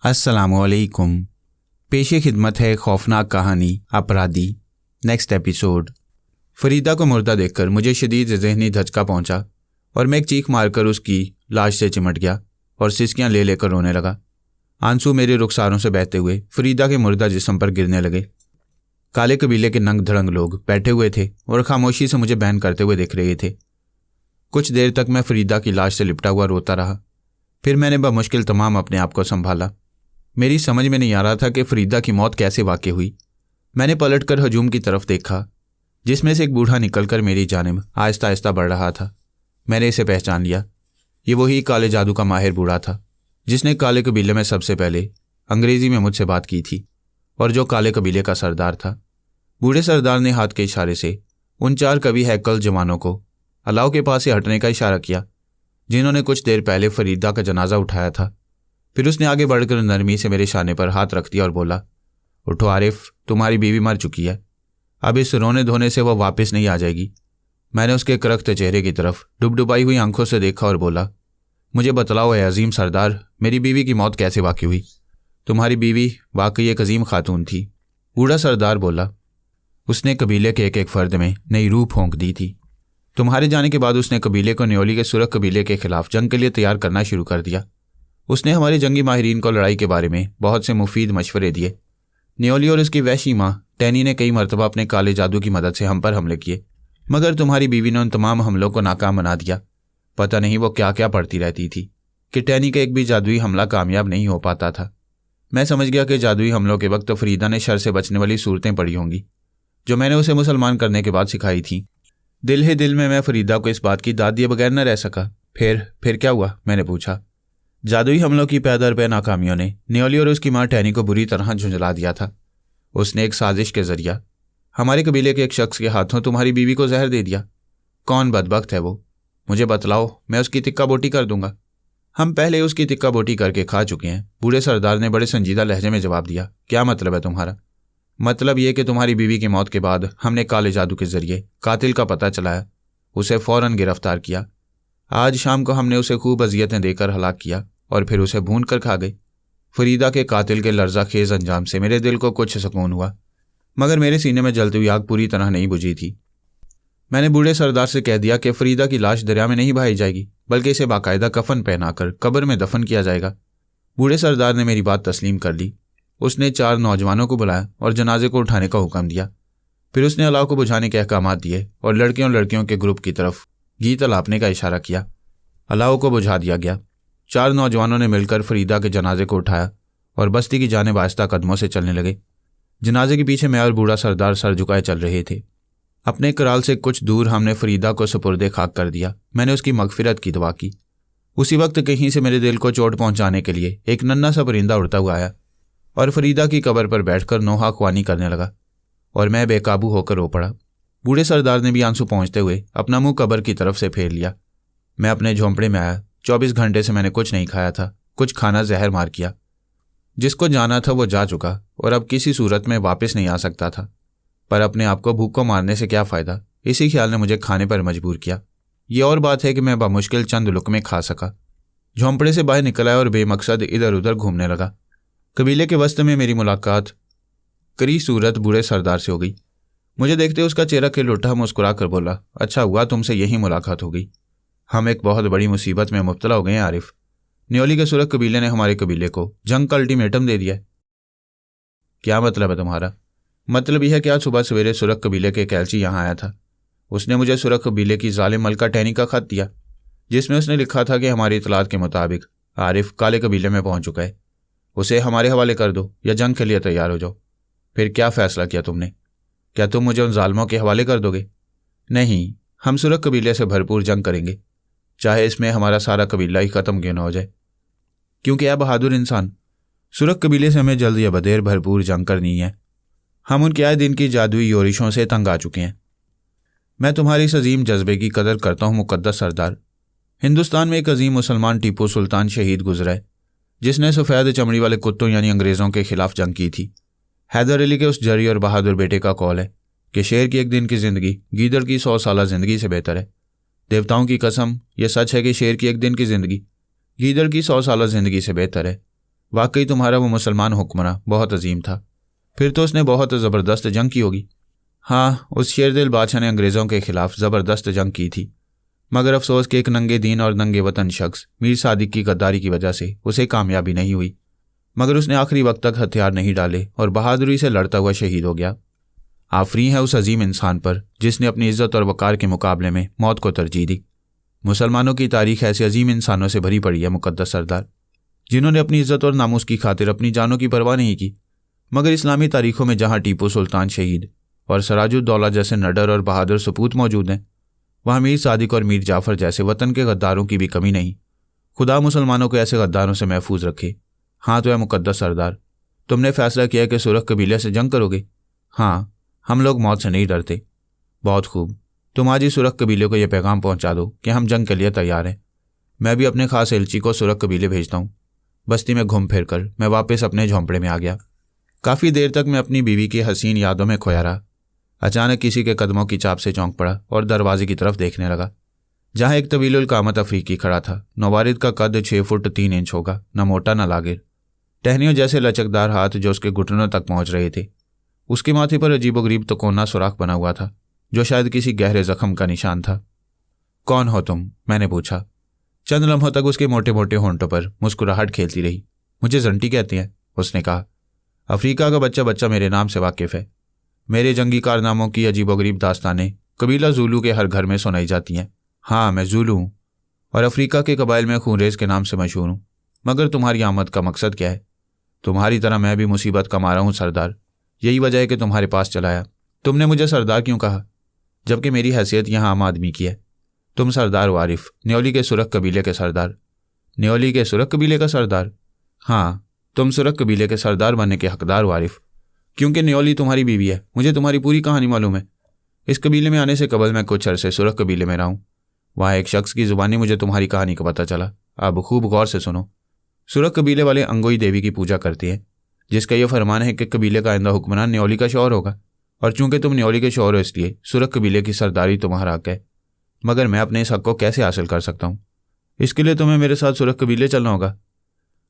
अस्सलामुअलैकुम। पेशे खिदमत है खौफनाक कहानी अपराधी। Next episode. फरीदा को मुर्दा देखकर मुझे शदीद ज़हनी धचका पहुंचा और मैं एक चीख मारकर उसकी लाश से चिमट गया और सिसकियां ले लेकर रोने लगा। आंसू मेरे रुखसारों से बहते हुए फरीदा के मुर्दा जिस्म पर गिरने लगे। काले कबीले के नंग धड़ंग लोग बैठे हुए थे और खामोशी से मुझे बैन करते हुए दिख रहे थे। कुछ देर तक मैं फरीदा की लाश से लिपटा हुआ रोता रहा। फिर मैंने बमुश्किल तमाम अपने आप को संभाला। मेरी समझ में नहीं आ रहा था कि फरीदा की मौत कैसे वाक़ई हुई। मैंने पलटकर हजूम की तरफ देखा, जिसमें से एक बूढ़ा निकलकर मेरी जानिब आहिस्ता आहिस्ता बढ़ रहा था। मैंने इसे पहचान लिया। ये वही काले जादू का माहिर बूढ़ा था जिसने काले कबीले में सबसे पहले अंग्रेज़ी में मुझसे बात की थी और जो काले कबीले का सरदार था। बूढ़े सरदार ने हाथ के इशारे से उन 4 कवि हैकल जवानों को अलाव के पास से हटने का इशारा किया जिन्होंने कुछ देर पहले फरीदा का जनाजा उठाया था। फिर उसने आगे बढ़कर नरमी से मेरे शाने पर हाथ रख दिया और बोला, उठो आरिफ, तुम्हारी बीवी मर चुकी है। अब इस रोने धोने से वह वापस नहीं आ जाएगी। मैंने उसके करख्ते चेहरे की तरफ डुबडुबाई हुई आंखों से देखा और बोला, मुझे बतलाओ है अजीम सरदार, मेरी बीवी की मौत कैसे वाक़ई हुई? तुम्हारी बीवी वाकई एक अजीम खातून थी। बूढ़ा सरदार बोला। उसने कबीले के एक एक फर्द में नई रूह फोंक दी थी। तुम्हारे जाने के बाद उसने कबीले को न्योली के सुरख कबीले के खिलाफ जंग के लिए तैयार करना शुरू कर दिया। उसने हमारे जंगी माहिरीन को लड़ाई के बारे में बहुत से मुफीद मशवरे दिए। न्योली और उसकी वैशी माँ टैनी ने कई मरतबा अपने काले जादू की मदद से हम पर हमले किए, मगर तुम्हारी बीवी ने उन तमाम हमलों को नाकाम बना दिया। पता नहीं वो क्या क्या पढ़ती रहती थी कि टैनी का एक भी जादुई हमला कामयाब नहीं हो पाता था। मैं समझ गया कि जादुई हमलों के वक्त फरीदा ने शर से बचने वाली सूरतें पढ़ी होंगी जो मैंने उसे मुसलमान करने के बाद सिखाई थी। दिल ही दिल में मैं फरीदा को इस बात की दाद दिए बगैर न रह सका। फिर क्या हुआ? मैंने पूछा। जादुई हमलों की पैदर पे नाकामियों ने न्योली और उसकी माँ टैनी को बुरी तरह झुंझला दिया था। उसने एक साजिश के जरिया हमारे कबीले के एक शख्स के हाथों तुम्हारी बीवी को जहर दे दिया। कौन बदबख्त है वो? मुझे बतलाओ, मैं उसकी तिक्का बोटी कर दूंगा। हम पहले उसकी तिक्का बोटी करके खा चुके हैं। बूढ़े सरदार ने बड़े संजीदा लहजे में जवाब दिया। क्या मतलब है तुम्हारा? मतलब ये कि तुम्हारी बीवी की मौत के बाद हमने काले जादू के जरिए कातिल का पता चलाया, उसे फ़ौरन गिरफ्तार किया। आज शाम को हमने उसे खूब अजियतें देकर हलाक किया और फिर उसे भून कर खा गए। फरीदा के कातिल के लर्जा खेज अंजाम से मेरे दिल को कुछ सुकून हुआ, मगर मेरे सीने में जलती हुई आग पूरी तरह नहीं बुझी थी। मैंने बूढ़े सरदार से कह दिया कि फरीदा की लाश दरिया में नहीं बहाई जाएगी, बल्कि इसे बाकायदा कफन पहनाकर कब्र में दफन किया जाएगा। बूढ़े सरदार ने मेरी बात तस्लीम कर ली। उसने 4 नौजवानों को बुलाया और जनाजे को उठाने का हुक्म दिया। फिर उसने अलाव को बुझाने के अहकामात दिए और लड़कियों के ग्रुप की तरफ घी तलापने का इशारा किया। अलाव को बुझा दिया गया। 4 नौजवानों ने मिलकर फरीदा के जनाजे को उठाया और बस्ती की जानिब आहिस्ता कदमों से चलने लगे। जनाजे के पीछे मैं और बूढ़ा सरदार सर झुकाए चल रहे थे। अपने कराल से कुछ दूर हमने फरीदा को सुपुर्दे खाक कर दिया। मैंने उसकी मगफिरत की दुआ की। उसी वक्त कहीं से मेरे दिल को चोट पहुंचाने के लिए एक नन्हा सा परिंदा उड़ता हुआ आया और फरीदा की कब्र पर बैठकर नोहा ख्वानी करने लगा और मैं बेकाबू होकर रो पड़ा। बूढ़े सरदार ने भी आंसू पहुंचते हुए अपना मुंह कब्र की तरफ से फेर लिया। मैं अपने झोंपड़े में आया। 24 घंटे से मैंने कुछ नहीं खाया था। कुछ खाना जहर मार किया। जिसको जाना था वो जा चुका और अब किसी सूरत में वापस नहीं आ सकता था, पर अपने आप को भूख को मारने से क्या फ़ायदा, इसी ख्याल ने मुझे खाने पर मजबूर किया। ये और बात है कि मैं बमुश्किल चंद लुकमे खा सका। झोंपड़े से बाहर निकल आया और बेमकसद इधर उधर घूमने लगा। कबीले के वस्त में मेरी मुलाकात करी सूरत बूढ़े सरदार से हो गई। मुझे देखते उसका चेहरा खिल उठा। मुस्कुरा कर बोला, अच्छा हुआ तुमसे यही मुलाकात हो गई। हम एक बहुत बड़ी मुसीबत में मुब्तला हो गए हैं आरिफ। न्योली के सुरख कबीले ने हमारे कबीले को जंग का अल्टीमेटम दे दिया है। क्या मतलब है तुम्हारा? मतलब यह है कि आज सुबह सवेरे सुरख कबीले के कैलची यहाँ आया था। उसने मुझे सुरख कबीले की जालिम मलका टैनी का खत दिया, जिसमें उसने लिखा था कि हमारी इतलात के मुताबिक आरिफ काले कबीले में पहुंच चुका है। उसे हमारे हवाले कर दो या जंग के लिए तैयार हो जाओ। फिर क्या फ़ैसला किया तुमने? क्या तुम मुझे उन जालिमों के हवाले कर दोगे? नहीं, हम सुरख कबीले से भरपूर जंग करेंगे, चाहे इसमें हमारा सारा कबीला ही ख़त्म क्यों न हो जाए। क्योंकि अब बहादुर इंसान, सुरख कबीले से हमें जल्द या बदेर भरपूर जंग करनी है। हम उनके आए दिन की जादुई योरिशों से तंग आ चुके हैं। मैं तुम्हारी इस अजीम जज्बे की कदर करता हूँ मुक़द्दस सरदार। हिंदुस्तान में एक अजीम मुसलमान टीपू सुल्तान शहीद गुजरा है, जिसने सफ़ेद चमड़ी वाले कुत्तों यानी अंग्रेज़ों के खिलाफ जंग की थी। हैदर अली के उस जरी और बहादुर बेटे का कौल है कि शेर की एक दिन की ज़िंदगी गीदड़ की 100 साला ज़िंदगी से बेहतर है। देवताओं की कसम, यह सच है कि शेर की एक दिन की ज़िंदगी गीदड़ की 100 साला ज़िंदगी से बेहतर है। वाकई तुम्हारा वो मुसलमान हुक्मरान बहुत अजीम था। फिर तो उसने बहुत ज़बरदस्त जंग की होगी। हाँ, उस शेरदिल बादशाह ने अंग्रेज़ों के खिलाफ ज़बरदस्त जंग की थी, मगर अफसोस कि एक नंगे दीन और नंगे वतन शख्स मीर सादिक की गद्दारी की वजह से उसे कामयाबी नहीं हुई। मगर उसने आखिरी वक्त तक हथियार नहीं डाले और बहादुरी से लड़ता हुआ शहीद हो गया। आफरीन है उस अजीम इंसान पर जिसने अपनी इज्जत और वक़ार के मुकाबले में मौत को तरजीह दी। मुसलमानों की तारीख ऐसे अजीम इंसानों से भरी पड़ी है मुक़द्दस सरदार, जिन्होंने अपनी इज्जत और नामूस की खातिर अपनी जानों की परवाह नहीं की। मगर इस्लामी तारीखों में जहाँ टीपू सुल्तान शहीद और सराजुद्दौला जैसे नडर और बहादुर सपूत मौजूद हैं, वहाँ मीर सादिक और मीर जाफ़र जैसे वतन के गद्दारों की भी कमी नहीं। खुदा मुसलमानों को ऐसे गद्दारों से महफूज रखे। हाँ तो है मुक़द्दस सरदार, तुमने फैसला किया कि सुरख कबीले से जंग करोगे। हाँ, हम लोग मौत से नहीं डरते। बहुत खूब, तुम आज ही सुरख कबीले को यह पैगाम पहुंचा दो कि हम जंग के लिए तैयार हैं। मैं भी अपने खास एलची को सुरख कबीले भेजता हूँ। बस्ती में घूम फिर कर मैं वापस अपने झोंपड़े में आ गया। काफ़ी देर तक मैं अपनी बीवी की हसीन यादों में खोया रहा। अचानक किसी के कदमों की चाप से चौंक पड़ा और दरवाजे की तरफ देखने लगा, जहाँ एक तवीलुल कामत अफ्रीकी खड़ा था। नवारिद का कद 6 फुट 3 इंच होगा, न मोटा न लागिर, टहनियों जैसे लचकदार हाथ जो उसके घुटनों तक पहुंच रहे थे। उसके माथे पर अजीबोगरीब तकोना सुराख बना हुआ था, जो शायद किसी गहरे जख्म का निशान था। कौन हो तुम? मैंने पूछा। चंद लम्हों तक उसके मोटे मोटे होंठों पर मुस्कुराहट खेलती रही। मुझे जंटी कहते हैं, उसने कहा। अफ्रीका का बच्चा बच्चा मेरे नाम से वाकिफ़ है। मेरे जंगी कारनामों की अजीबोगरीब दास्तानें कबीला ज़ूलू के हर घर में सुनाई जाती हैं। हाँ, मैं ज़ूलू हूँ और अफ्रीका के कबाइल में खूनरेज़ के नाम से मशहूर हूँ। मगर तुम्हारी आमद का मकसद क्या है? तुम्हारी तरह मैं भी मुसीबत का मारा हूँ सरदार। यही वजह है कि तुम्हारे पास चलाया। तुमने मुझे सरदार क्यों कहा, जबकि मेरी हैसियत यहाँ आम आदमी की है? तुम सरदार वारिफ, न्योली के सुरख कबीले के सरदार। न्योली के सुरख कबीले का सरदार? हाँ, तुम सुरख कबीले के सरदार बनने के हकदार वारिफ, क्योंकि न्योली तुम्हारी बीवी है। मुझे तुम्हारी पूरी कहानी मालूम है। इस कबीले में आने से कबल मैं कुछ अरसे सुरख कबीले में रहा हूँ। वहाँ एक शख्स की ज़ुबानी मुझे तुम्हारी कहानी का पता चला। अब खूब गौर से सुनो। सुरख कबीले वाले अंगोई देवी की पूजा करते हैं, जिसका यह फरमान है कि कबीले का आइंदा हुक्मरान न्योली का शौहर होगा। और चूंकि तुम न्योली के शौहर हो, इसलिए सुरख कबीले की सरदारी तुम्हारा हक है। मगर मैं अपने इस हक को कैसे हासिल कर सकता हूँ? इसके लिए तुम्हें मेरे साथ सुरख कबीले चलना होगा।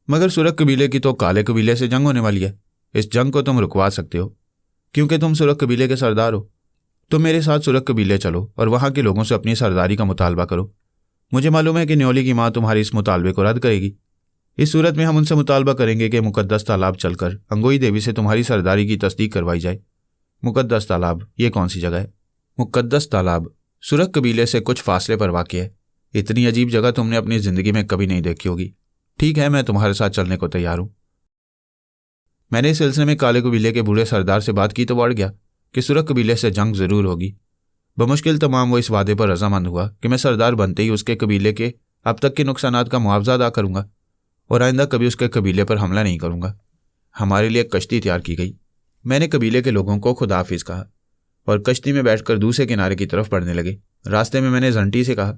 मगर सुरख कबीले की तो काले कबीले से जंग होने वाली है। इस जंग को तुम रुकवा सकते हो, क्योंकि तुम सुरख कबीले के सरदार हो। तुम मेरे साथ सुरख कबीले चलो और वहाँ के लोगों से अपनी सरदारी का मुतालबा करो। मुझे मालूम है कि न्योली की माँ तुम्हारी इस मुतालबे को रद्द करेगी। इस सूरत में हम उनसे मुतालबा करेंगे कि मुकद्दस तालाब चलकर अंगोई देवी से तुम्हारी सरदारी की तस्दीक करवाई जाए। मुकद्दस तालाब, ये कौन सी जगह है? मुकद्दस तालाब सुरख कबीले से कुछ फासले पर वाक़ है। इतनी अजीब जगह तुमने अपनी ज़िंदगी में कभी नहीं देखी होगी। ठीक है, मैं तुम्हारे साथ चलने को तैयार हूँ। मैंने इस सिलसिले में काले कबीले के बूढ़े सरदार से बात की तो बढ़ गया कि सुरख कबीले से जंग ज़रूर होगी। बमुश्किल तमाम वो इस वादे पर रजामंद हुआ कि मैं सरदार बनते ही उसके कबीले के अब तक के नुकसानात का मुआवजा अदा करूँगा और आइंदा कभी उसके कबीले पर हमला नहीं करूँगा। हमारे लिए एक कश्ती तैयार की गई। मैंने कबीले के लोगों को खुदा हाफिज कहा और कश्ती में बैठकर दूसरे किनारे की तरफ बढ़ने लगे। रास्ते में मैंने जंटी से कहा,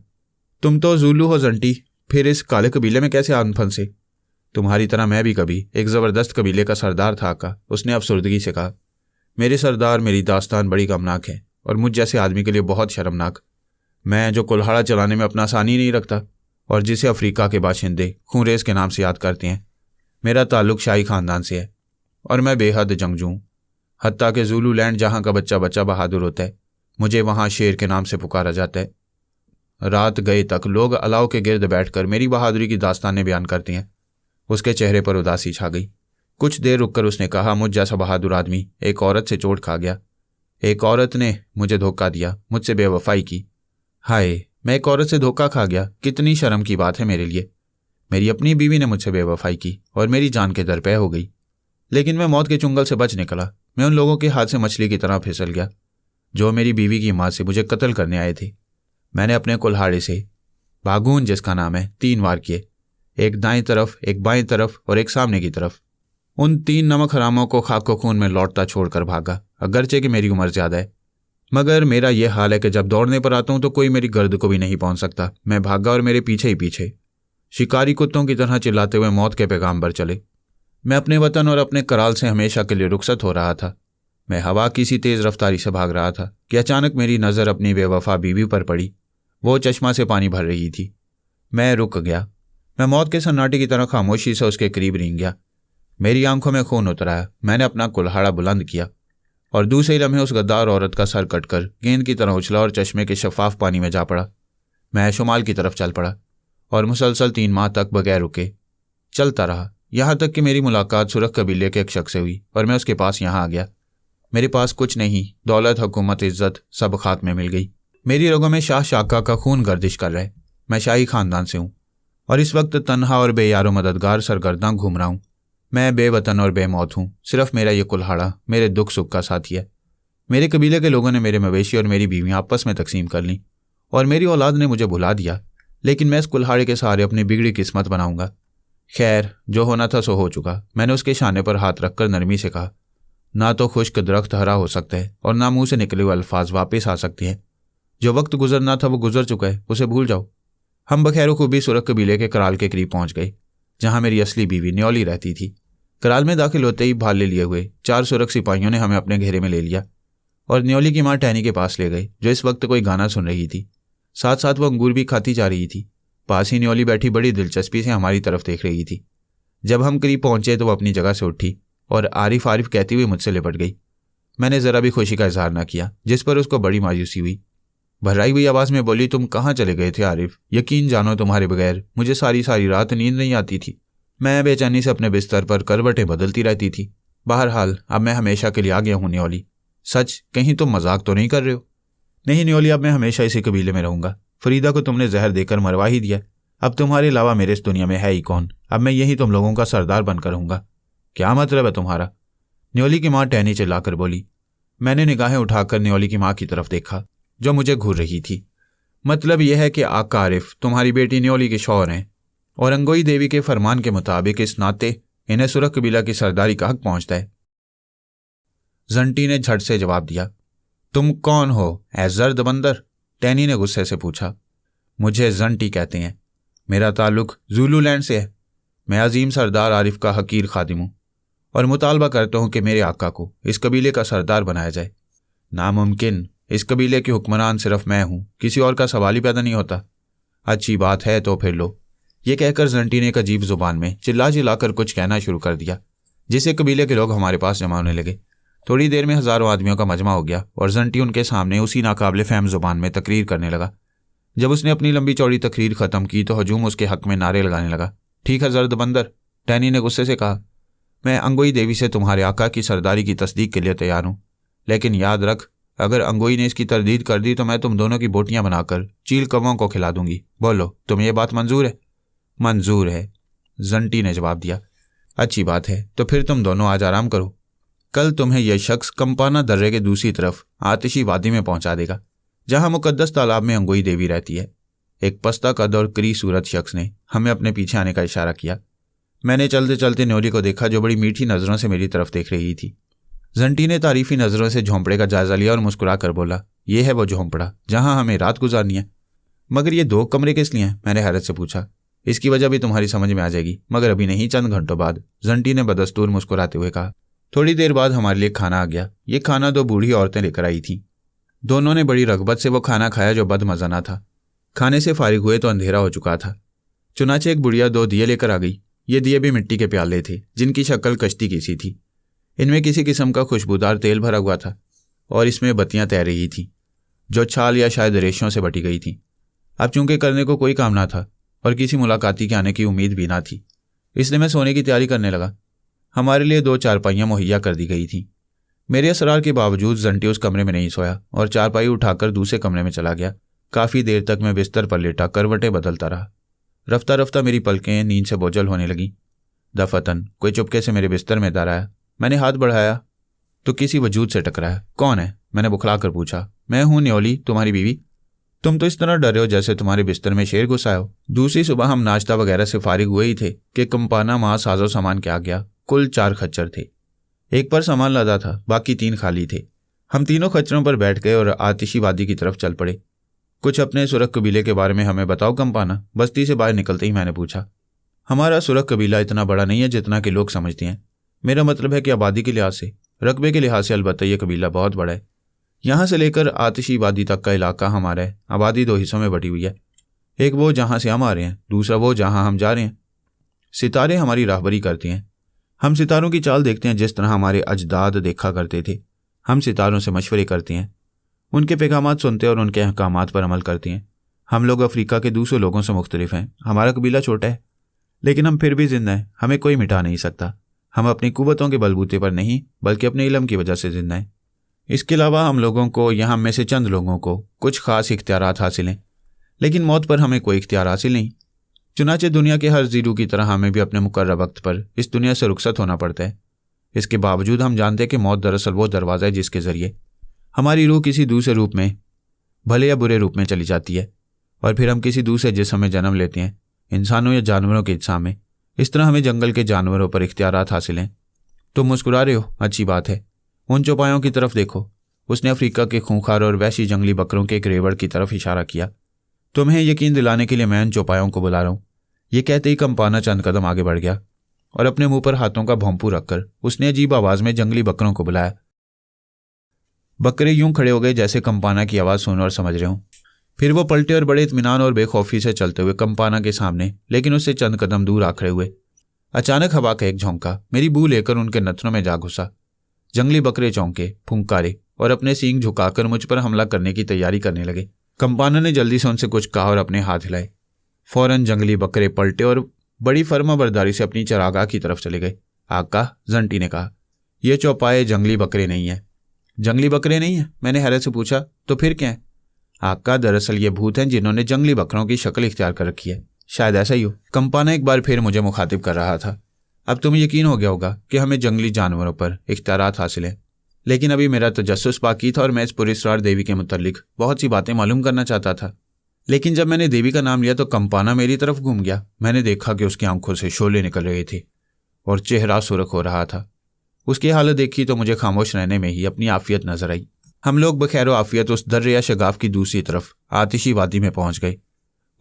तुम तो ज़ूलू हो जंटी, फिर इस काले कबीले में कैसे आन फंसे? तुम्हारी तरह मैं भी कभी एक ज़बरदस्त कबीले का सरदार था का, उसने अफसुर्दगी से कहा। मेरे सरदार, मेरी दास्तान बड़ी गमनाक है और मुझ जैसे आदमी के लिए बहुत शर्मनाक। मैं जो कुल्हाड़ा चलाने में अपना आसानी नहीं रखता और जिसे अफ्रीका के बाशिंदे खूनरेज़ के नाम से याद करते हैं। मेरा ताल्लुक़ शाही ख़ानदान से है और मैं बेहद जंगजू हूँ। हत्ता कि ज़ूलू लैंड जहाँ का बच्चा बच्चा बहादुर होता है, मुझे वहाँ शेर के नाम से पुकारा जाता है। रात गए तक लोग अलाव के गिर्द बैठकर मेरी बहादुरी की दास्तानें बयान करते हैं। उसके चेहरे पर उदासी छा गई। कुछ देर रुककर उसने कहा, मुझ जैसा बहादुर आदमी एक औरत से चोट खा गया। एक औरत ने मुझे धोखा दिया, मुझसे बेवफाई की। हाय, मैं एक औरत से धोखा खा गया। कितनी शर्म की बात है मेरे लिए। मेरी अपनी बीवी ने मुझसे बेवफाई की और मेरी जान के दरपे हो गई। लेकिन मैं मौत के चुंगल से बच निकला। मैं उन लोगों के हाथ से मछली की तरह फिसल गया जो मेरी बीवी की माँ से मुझे कत्ल करने आए थे। मैंने अपने कुल्हाड़े से बागून, जिसका नाम है, 3 वार किए, एक दाएं तरफ, एक बाएं तरफ और एक सामने की तरफ। उन 3 नमक हरामों को खाको खून में लौटता छोड़कर भागा। अगरचे कि मेरी उम्र ज़्यादा है, मगर मेरा यह हाल है कि जब दौड़ने पर आता हूँ तो कोई मेरी गर्द को भी नहीं पहुँच सकता। मैं भागा और मेरे पीछे ही पीछे शिकारी कुत्तों की तरह चिल्लाते हुए मौत के पैगाम पर चले। मैं अपने वतन और अपने कराल से हमेशा के लिए रुखसत हो रहा था। मैं हवा की सी तेज़ रफ्तारी से भाग रहा था कि अचानक मेरी नज़र अपनी बेवफा बीवी पर पड़ी। वो चश्मा से पानी भर रही थी। मैं रुक गया। मैं मौत के सन्नाटे की तरह खामोशी से उसके करीब रेंग गया। मेरी आंखों में खून उतर आया। मैंने अपना कुल्हाड़ा बुलंद किया और दूसरे लम्हे उस गद्दार औरत का सर कटकर गेंद की तरह उछला और चश्मे के शफाफ पानी में जा पड़ा। मैं शुमाल की तरफ चल पड़ा और मुसलसल 3 माह तक बगैर रुके चलता रहा, यहाँ तक कि मेरी मुलाकात सुरख कबीले के एक शख्स से हुई और मैं उसके पास यहाँ आ गया। मेरे पास कुछ नहीं, दौलत, हुकूमत, इज्जत सब खाक में मिल गई। मेरी रगों में शाह शाका का खून गर्दिश कर रहा है। मैं शाही खानदान से हूँ और इस वक्त तन्हा और बेयारो मददगार सरगर्दा घूम रहा हूँ। मैं बेवतन और बेमौत हूँ। सिर्फ मेरा ये कुल्हाड़ा मेरे दुख सुख का साथी है। मेरे कबीले के लोगों ने मेरे मवेशी और मेरी बीवियाँ आपस में तकसीम कर लीं और मेरी औलाद ने मुझे भुला दिया, लेकिन मैं इस कुल्हाड़े के सहारे अपनी बिगड़ी किस्मत बनाऊंगा। खैर, जो होना था सो हो चुका। मैंने उसके शाने पर हाथ रखकर नरमी से कहा, ना तो खुश्क दरख्त हरा हो सकता है और ना मुंह से निकले हुए अल्फाज वापस आ सकते हैं। जो वक्त गुजरना था वो गुजर चुका है, उसे भूल जाओ। हम बखैर खूबी सुरख कबीले के कराल के करीब पहुंच गए, जहां मेरी असली बीवी न्योली रहती थी। कराल में दाखिल होते ही भाले लिए हुए 4 सुरख सिपाहियों ने हमें अपने घेरे में ले लिया और न्योली की माँ टैनी के पास ले गए, जो इस वक्त कोई गाना सुन रही थी। साथ साथ वो अंगूर भी खाती जा रही थी। पास ही न्योली बैठी बड़ी दिलचस्पी से हमारी तरफ देख रही थी। जब हम करीब पहुंचे तो वो अपनी जगह से उठी और आरिफ आरिफ कहती हुई मुझसे लिपट गई। मैंने ज़रा भी खुशी का इजहार न किया, जिस पर उसको बड़ी मायूसी हुई। भर्राई हुई आवाज़ में बोली, तुम कहाँ चले गए थे आरिफ? यकीन जानो तुम्हारे बगैर मुझे सारी सारी रात नींद नहीं आती थी। मैं बेचैनी से अपने बिस्तर पर करवटें बदलती रहती थी। बहरहाल अब मैं हमेशा के लिए आ गया हूँ न्योली। सच, कहीं तुम मजाक तो नहीं कर रहे हो? नहीं न्योली, अब मैं हमेशा इसी कबीले में रहूंगा। फरीदा को तुमने जहर देकर मरवा ही दिया। अब तुम्हारे अलावा मेरे इस दुनिया में है ही कौन? अब मैं यही तुम लोगों का सरदार बनकर रहूंगा। क्या मतलब है तुम्हारा? न्योली की माँ टहनी चिल्लाकर बोली। मैंने निगाहें उठाकर न्योली की माँ की तरफ देखा, जो मुझे घूर रही थी। मतलब यह है कि आका आरिफ तुम्हारी बेटी न्योली के शौहर हैं और अंगोई देवी के फरमान के मुताबिक इस नाते इन्हें सुरख कबीला की सरदारी का हक पहुंचता है। जंटी ने झट से जवाब दिया। तुम कौन हो, ए जर्द बंदर? टैनी ने गुस्से से पूछा। मुझे जंटी कहते हैं। मेरा ताल्लुक ज़ुलूलैंड से है। मैं अजीम सरदार आरिफ का हकीर खादिम हूँ और मुतालबा करता हूँ कि मेरे आका को इस कबीले का सरदार बनाया जाए। नामुमकिन, इस कबीले के हुक्मरान सिर्फ मैं हूँ, किसी और का सवाल ही पैदा नहीं होता। अच्छी बात है तो फिर लो। ये कहकर जंटी ने एक अजीब जुबान में चिल्ला चिल्लाकर कुछ कहना शुरू कर दिया, जिससे कबीले के लोग हमारे पास जमा होने लगे। थोड़ी देर में हज़ारों आदमियों का मजमा हो गया और जंटी उनके सामने उसी नाकाबिले फ़हम जुबान में तकरीर करने लगा। जब उसने अपनी लंबी चौड़ी तकरीर ख़त्म की तो हजूम उसके हक में नारे लगाने लगा। ठीक है जर्द बंदर, टैनी ने गुस्से से कहा। मैं अंगोई देवी से तुम्हारे आका की सरदारी की तस्दीक के लिए तैयार हूँ, लेकिन याद रख, अगर अंगोई ने इसकी तरदीद कर दी तो मैं तुम दोनों की बोटियां बनाकर चील कौवों को खिला दूंगी। बोलो, तुम्हें यह बात मंजूर है? मंजूर है, जंटी ने जवाब दिया। अच्छी बात है, तो फिर तुम दोनों आज आराम करो। कल तुम्हें यह शख्स कंपाना दर्रे के दूसरी तरफ आतिशी वादी में पहुंचा देगा, जहां मुकद्दस तालाब में अंगोई देवी रहती है। एक पस्ता कद और करी सूरत शख्स ने हमें अपने पीछे आने का इशारा किया। मैंने चलते चलते न्योली को देखा, जो बड़ी मीठी नज़रों से मेरी तरफ देख रही थी। जंटी ने तारीफी नज़रों से झोंपड़े का जायजा लिया और मुस्कुरा कर बोला, यह है वो झोंपड़ा जहां हमें रात गुजारनी है। मगर ये 2 कमरे किस लिए हैं? मैंने हैरत से पूछा। इसकी वजह भी तुम्हारी समझ में आ जाएगी, मगर अभी नहीं, चंद घंटों बाद, जंटी ने बदस्तूर मुस्कुराते हुए कहा। थोड़ी देर बाद हमारे लिए खाना आ गया। ये खाना 2 बूढ़ी औरतें लेकर आई थीं। दोनों ने बड़ी रगबत से वो खाना खाया जो बदमज़ा ना था। खाने से फारिग हुए तो अंधेरा हो चुका था। चुनाचे एक बुढ़िया 2 दिए लेकर आ गई। ये दिए भी मिट्टी के प्याले थे, जिनकी शक्ल कश्ती की सी थी। इनमें किसी किस्म का खुशबूदार तेल भरा हुआ था और इसमें बत्तियां तैर रही थीं, जो छाल या शायद रेशों से बटी गई थीं। अब चूंकि करने को कोई काम ना था और किसी मुलाकाती के आने की उम्मीद भी ना थी, इसलिए मैं सोने की तैयारी करने लगा। हमारे लिए 2 चारपाइयाँ मुहैया कर दी गई थीं। मेरे असरार के बावजूद जंटी उस कमरे में नहीं सोया और चारपाई उठाकर दूसरे कमरे में चला गया। काफ़ी देर तक मैं बिस्तर पर लेटा करवटें बदलता रहा। रफ्ता रफ्ता मेरी पलकें नींद से बोझल होने लगीं। दफतन कोई चुपके से मेरे बिस्तर में दर आया। मैंने हाथ बढ़ाया तो किसी वजूद से टकराया। कौन है? मैंने बुखला कर पूछा। मैं हूँ न्योली, तुम्हारी बीवी। तुम तो इस तरह डरे हो जैसे तुम्हारे बिस्तर में शेर घुसा हो। दूसरी सुबह हम नाश्ता वगैरह से फारिग हुए ही थे कि कंपाना माँ साजो सामान के आ गया। कुल 4 खच्चर थे। एक पर सामान लदा था, बाकी 3 खाली थे। हम तीनों खच्चरों पर बैठ गए और आतिशी वादी की तरफ चल पड़े। कुछ अपने सुरख कबीले के बारे में हमें बताओ कंपाना, बस्ती से बाहर निकलते ही मैंने पूछा। हमारा सुरख कबीला इतना बड़ा नहीं है जितना कि लोग समझते हैं। मेरा मतलब है कि आबादी के लिहाज से, रकबे के लिहाज से अलबत्ता यह कबीला बहुत बड़ा है। यहाँ से लेकर आतिशी वादी तक का इलाका हमारा है। आबादी 2 हिस्सों में बटी हुई है, एक वो जहाँ से हम आ रहे हैं, दूसरा वो जहाँ हम जा रहे हैं। सितारे हमारी राहबरी करते हैं। हम सितारों की चाल देखते हैं जिस तरह हमारे अजदाद देखा करते थे। हम सितारों से मशवरे करते हैं, उनके पैगामात सुनते हैं और उनके अहकामात पर अमल करते हैं। हम लोग अफ्रीका के दूसरे लोगों से मुख्तलिफ हैं। हमारा कबीला छोटा है, लेकिन हम फिर भी जिंदा हैं। हमें कोई मिटा नहीं सकता। हम अपनी कुव्वतों के बलबूते पर नहीं, बल्कि अपने इल्म की वजह से जिंदा हैं। इसके अलावा हम लोगों को, यहाँ में से चंद लोगों को, कुछ खास इख्तियारात हासिल हैं, लेकिन मौत पर हमें कोई इख्तियार हासिल नहीं। चुनाचे दुनिया के हर जीरू की तरह हमें भी अपने मुकर्रर वक्त पर इस दुनिया से रुखसत होना पड़ता है। इसके बावजूद हम जानते हैं कि मौत दरअसल वो दरवाज़ा है जिसके ज़रिए हमारी रूह किसी दूसरे रूप में, भले या बुरे रूप में चली जाती है, और फिर हम किसी दूसरे जिस्म में जन्म लेते हैं, इंसानों या जानवरों के इज्सा में। इस तरह हमें जंगल के जानवरों पर इख्तियारात हासिल हैं। तुम मुस्कुरा रहे हो, अच्छी बात है। उन चौपायों की तरफ देखो। उसने अफ्रीका के खूंखार और वैशी जंगली बकरों के एक रेवड़ की तरफ इशारा किया। तुम्हें यकीन दिलाने के लिए मैं उन चौपायों को बुला रहा हूँ। ये कहते ही कंपाना चंद कदम आगे बढ़ गया और अपने मुंह पर हाथों का भोंपू रखकर उसने अजीब आवाज में जंगली बकरों को बुलाया। बकरे यूं खड़े हो गए जैसे कंपाना की आवाज़ सुन और समझ रहे हों। फिर वो पलटे और बड़े इत्मीनान और बेखौफी से चलते हुए कंपाना के सामने, लेकिन उससे चंद कदम दूर आ खड़े हुए। अचानक हवा का एक झोंका मेरी बू लेकर उनके नथनों में जा घुसा। जंगली बकरे चौंके, फुंकारे और अपने सींग झुकाकर मुझ पर हमला करने की तैयारी करने लगे। कंपाना ने जल्दी से उनसे कुछ कहा और अपने हाथ हिलाए। फौरन जंगली बकरे पलटे और बड़ी फर्माबरदारी से अपनी चरागाह की तरफ चले गए। आका, जंटी ने कहा, यह चौपाए जंगली बकरे नहीं है। जंगली बकरे नहीं है? मैंने हैरत से पूछा। तो फिर क्या है? आका, दरअसल ये भूत हैं जिन्होंने जंगली बकरों की शक्ल इख्तियार कर रखी है। शायद ऐसा ही हो। कंपाना एक बार फिर मुझे मुखातिब कर रहा था। अब तुम्हें यकीन हो गया होगा कि हमें जंगली जानवरों पर इख्तियारात हासिल हैं, लेकिन अभी मेरा तजस्सुस बाकी था और मैं इस पुरस्कार देवी के मुतल्लिक बहुत सी बातें मालूम करना चाहता था। लेकिन जब मैंने देवी का नाम लिया तो कंपाना मेरी तरफ घूम गया। मैंने देखा कि उसकी आंखों से शोले निकल रहे थे और चेहरा सुर्ख हो रहा था। उसकी हालत देखी तो मुझे खामोश रहने में ही अपनी आफियत नजर आई। हम लोग बखैर आफियत उस दर्रे या शगाफ की दूसरी तरफ आतिशी वादी में पहुंच गए।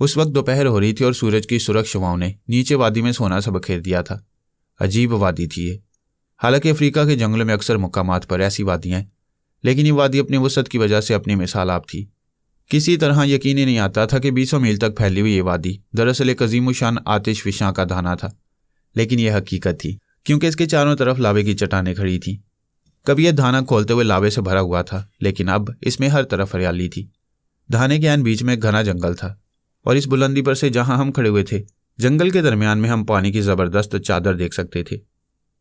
उस वक्त दोपहर हो रही थी और सूरज की सुरख शुआओं ने नीचे वादी में सोना सा बखेर दिया था। अजीब वादी थी ये। हालांकि अफ्रीका के जंगलों में अक्सर मुकामात पर ऐसी वादियाँ हैं, लेकिन ये वादी अपनी वसअत की वजह से अपनी मिसाल आप थी। किसी तरह यकीन ही नहीं आता था कि 20 मील तक फैली हुई ये वादी दरअसल एक अजीमुशान आतिश फिशां का धाना था। लेकिन यह हकीकत थी, क्योंकि इसके चारों तरफ लावे की चट्टानें खड़ी थीं। कभी यह धाना खोलते हुए लावे से भरा हुआ था, लेकिन अब इसमें हर तरफ हरियाली थी। धाने के बीच में घना जंगल था और इस बुलंदी पर से जहां हम खड़े हुए थे, जंगल के दरमियान में हम पानी की जबरदस्त चादर देख सकते थे।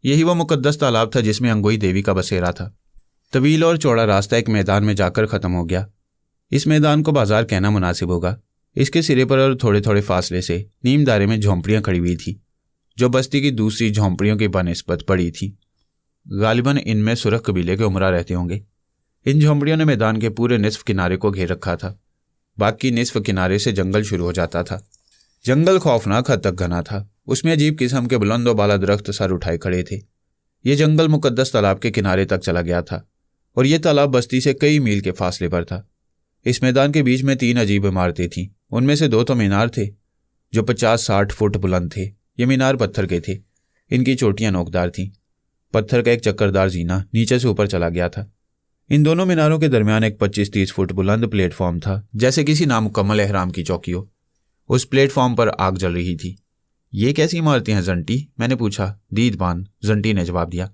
यही वह मुकद्दस तालाब था जिसमें अंगोई देवी का बसेरा था। तवील और चौड़ा रास्ता एक मैदान में जाकर ख़त्म हो गया। इस मैदान को बाजार कहना मुनासिब होगा। इसके सिरे पर और थोड़े थोड़े फासले से नीम दायरे में झोंपड़ियाँ खड़ी हुई थी, जो बस्ती की दूसरी झोंपड़ियों की बनिस्बत बड़ी थी। गालिबन इनमें सुरख कबीले के उमरा रहते होंगे। इन झोंपड़ियों ने मैदान के पूरे निसफ किनारे को घेर रखा था। बाकी निसफ किनारे से जंगल शुरू हो जाता था। जंगल खौफनाक हद तक घना था। उसमें अजीब किस्म के बुलंद और बाला दरख्त सर उठाए खड़े थे। ये जंगल मुकद्दस तालाब के किनारे तक चला गया था और यह तालाब बस्ती से कई मील के फासले पर था। इस मैदान के बीच में 3 अजीब इमारतें थीं। उनमें से 2 तो मीनार थे जो 50-60 फुट बुलंद थे। ये मीनार पत्थर के थे। इनकी चोटियां नोकदार थीं। पत्थर का एक चक्करदार जीना नीचे से ऊपर चला गया था। इन दोनों मीनारों के दरमियान एक 25-30 फुट बुलंद प्लेटफॉर्म था, जैसे किसी नामुकम्मल एहराम की चौकी हो। उस प्लेटफॉर्म पर आग जल रही थी। ये कैसी इमारतें हैं जंटी? मैंने पूछा। दीदबान, जंटी ने जवाब दिया।